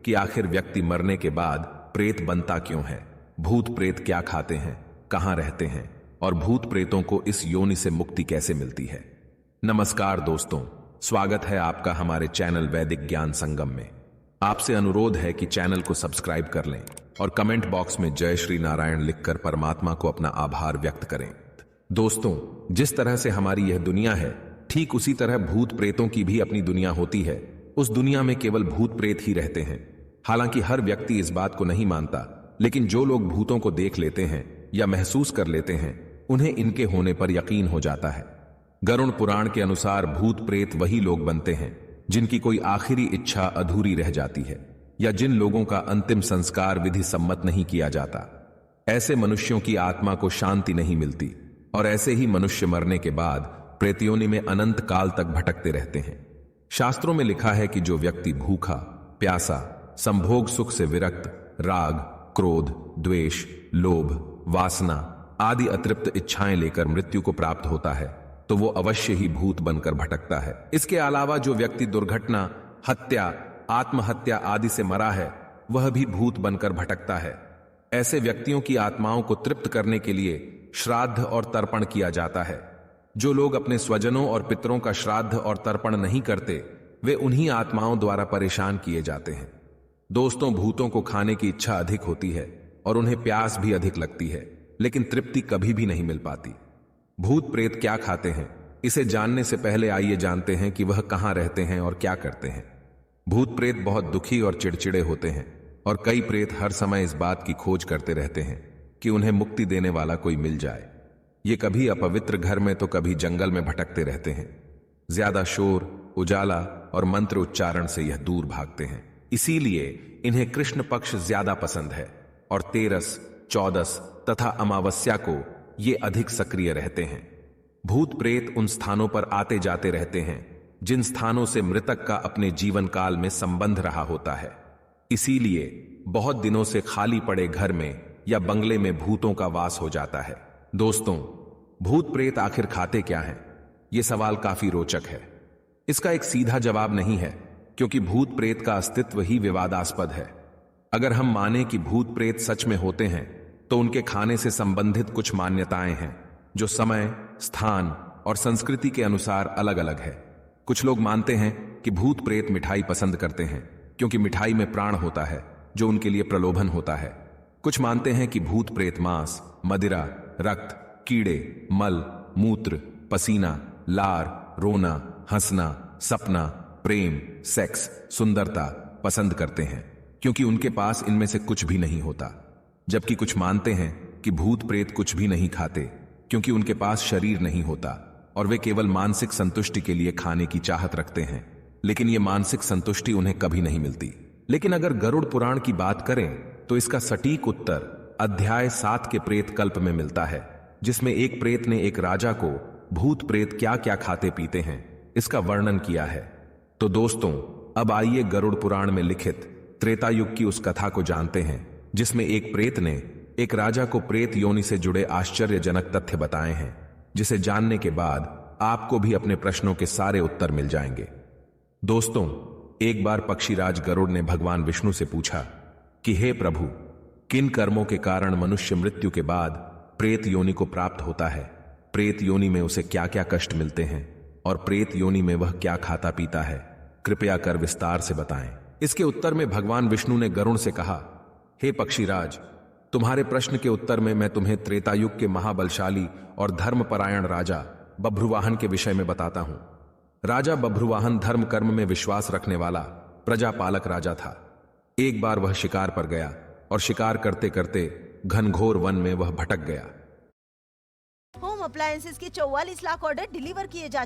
कि आखिर व्यक्ति मरने के बाद प्रेत बनता क्यों है, भूत प्रेत क्या खाते हैं, कहां रहते हैं और भूत प्रेतों को इस योनि से मुक्ति कैसे मिलती है। नमस्कार दोस्तों, स्वागत है आपका हमारे चैनल वैदिक ज्ञान संगम में। आपसे अनुरोध है कि चैनल को सब्सक्राइब कर लें और कमेंट बॉक्स में जय श्री नारायण लिखकर परमात्मा को अपना आभार व्यक्त करें। दोस्तों, जिस तरह से हमारी यह दुनिया है, ठीक उसी तरह भूत प्रेतों की भी अपनी दुनिया होती है। उस दुनिया में केवल भूत प्रेत ही रहते हैं। हालांकि हर व्यक्ति इस बात को नहीं मानता, लेकिन जो लोग भूतों को देख लेते हैं या महसूस कर लेते हैं, उन्हें इनके होने पर यकीन हो जाता है। गरुड़ पुराण के अनुसार भूत प्रेत वही लोग बनते हैं जिनकी कोई आखिरी इच्छा अधूरी रह जाती है या जिन लोगों का अंतिम संस्कार विधि सम्मत नहीं किया जाता। ऐसे मनुष्यों की आत्मा को शांति नहीं मिलती और ऐसे ही मनुष्य मरने के बाद प्रेतयोनि में अनंत काल तक भटकते रहते हैं। शास्त्रों में लिखा है कि जो व्यक्ति भूखा, प्यासा, संभोग सुख से विरक्त, राग, क्रोध, द्वेष, लोभ, वासना आदि अतृप्त इच्छाएं लेकर मृत्यु को प्राप्त होता है, तो वो अवश्य ही भूत बनकर भटकता है। इसके अलावा जो व्यक्ति दुर्घटना, हत्या, आत्महत्या आदि से मरा है, वह भी भूत बनकर भटकता है। ऐसे व्यक्तियों की आत्माओं को तृप्त करने के लिए श्राद्ध और तर्पण किया जाता है। जो लोग अपने स्वजनों और पितरों का श्राद्ध और तर्पण नहीं करते, वे उन्हीं आत्माओं द्वारा परेशान किए जाते हैं। दोस्तों, भूतों को खाने की इच्छा अधिक होती है और उन्हें प्यास भी अधिक लगती है, लेकिन तृप्ति कभी भी नहीं मिल पाती। भूत प्रेत क्या खाते हैं, इसे जानने से पहले आइए जानते हैं कि वह कहां रहते हैं और क्या करते हैं। भूत प्रेत बहुत दुखी और चिड़चिड़े होते हैं और कई प्रेत हर समय इस बात की खोज करते रहते हैं कि उन्हें मुक्ति देने वाला कोई मिल जाए। ये कभी अपवित्र घर में तो कभी जंगल में भटकते रहते हैं। ज्यादा शोर, उजाला और मंत्र उच्चारण से यह दूर भागते हैं। इसीलिए इन्हें कृष्ण पक्ष ज्यादा पसंद है और 13, 14 तथा अमावस्या को ये अधिक सक्रिय रहते हैं। भूत प्रेत उन स्थानों पर आते जाते रहते हैं जिन स्थानों से मृतक का अपने जीवन काल में संबंध रहा होता है। इसीलिए बहुत दिनों से खाली पड़े घर में या बंगले में भूतों का वास हो जाता है। दोस्तों, भूत प्रेत आखिर खाते क्या हैं? यह सवाल काफी रोचक है। इसका एक सीधा जवाब नहीं है, क्योंकि भूत प्रेत का अस्तित्व ही विवादास्पद है। अगर हम माने कि भूत प्रेत सच में होते हैं, तो उनके खाने से संबंधित कुछ मान्यताएं हैं जो समय, स्थान और संस्कृति के अनुसार अलग अलग है। कुछ लोग मानते हैं कि भूत प्रेत मिठाई पसंद करते हैं क्योंकि मिठाई में प्राण होता है जो उनके लिए प्रलोभन होता है। कुछ मानते हैं कि भूत प्रेत मांस, मदिरा, रक्त, कीड़े, मल, मूत्र, पसीना, लार, रोना, हंसना, सपना, प्रेम, सेक्स, सुंदरता पसंद करते हैं क्योंकि उनके पास इनमें से कुछ भी नहीं होता। जबकि कुछ मानते हैं कि भूत प्रेत कुछ भी नहीं खाते क्योंकि उनके पास शरीर नहीं होता और वे केवल मानसिक संतुष्टि के लिए खाने की चाहत रखते हैं, लेकिन ये मानसिक संतुष्टि उन्हें कभी नहीं मिलती। लेकिन अगर गरुड़ पुराण की बात करें तो इसका सटीक उत्तर अध्याय 7 के प्रेत कल्प में मिलता है, जिसमें एक प्रेत ने एक राजा को भूत प्रेत क्या क्या खाते पीते हैं इसका वर्णन किया है। तो दोस्तों, अब आइए गरुड़ पुराण में लिखित त्रेता युग की उस कथा को जानते हैं जिसमें एक प्रेत ने एक राजा को प्रेत योनि से जुड़े आश्चर्यजनक तथ्य बताए हैं, जिसे जानने के बाद आपको भी अपने प्रश्नों के सारे उत्तर मिल जाएंगे। दोस्तों, एक बार पक्षीराज गरुड़ ने भगवान विष्णु से पूछा कि हे प्रभु, किन कर्मों के कारण मनुष्य मृत्यु के बाद प्रेत योनि को प्राप्त होता है? प्रेत योनि में उसे क्या क्या कष्ट मिलते हैं और प्रेत योनि में वह क्या खाता पीता है? कृपया कर विस्तार से बताएं। इसके उत्तर में भगवान विष्णु ने गरुड़ से कहा, हे पक्षीराज, तुम्हारे प्रश्न के उत्तर में मैं तुम्हें त्रेतायुग के महाबलशाली और धर्मपरायण राजा बभ्रुवाहन के विषय में बताता हूं। राजा बभ्रुवाहन धर्म कर्म में विश्वास रखने वाला प्रजापालक राजा था। एक बार वह शिकार पर गया और शिकार करते करते घनघोर वन में वह भटक गया। होम अप्लायंसेस के 44 लाख ऑर्डर डिलीवर किए जा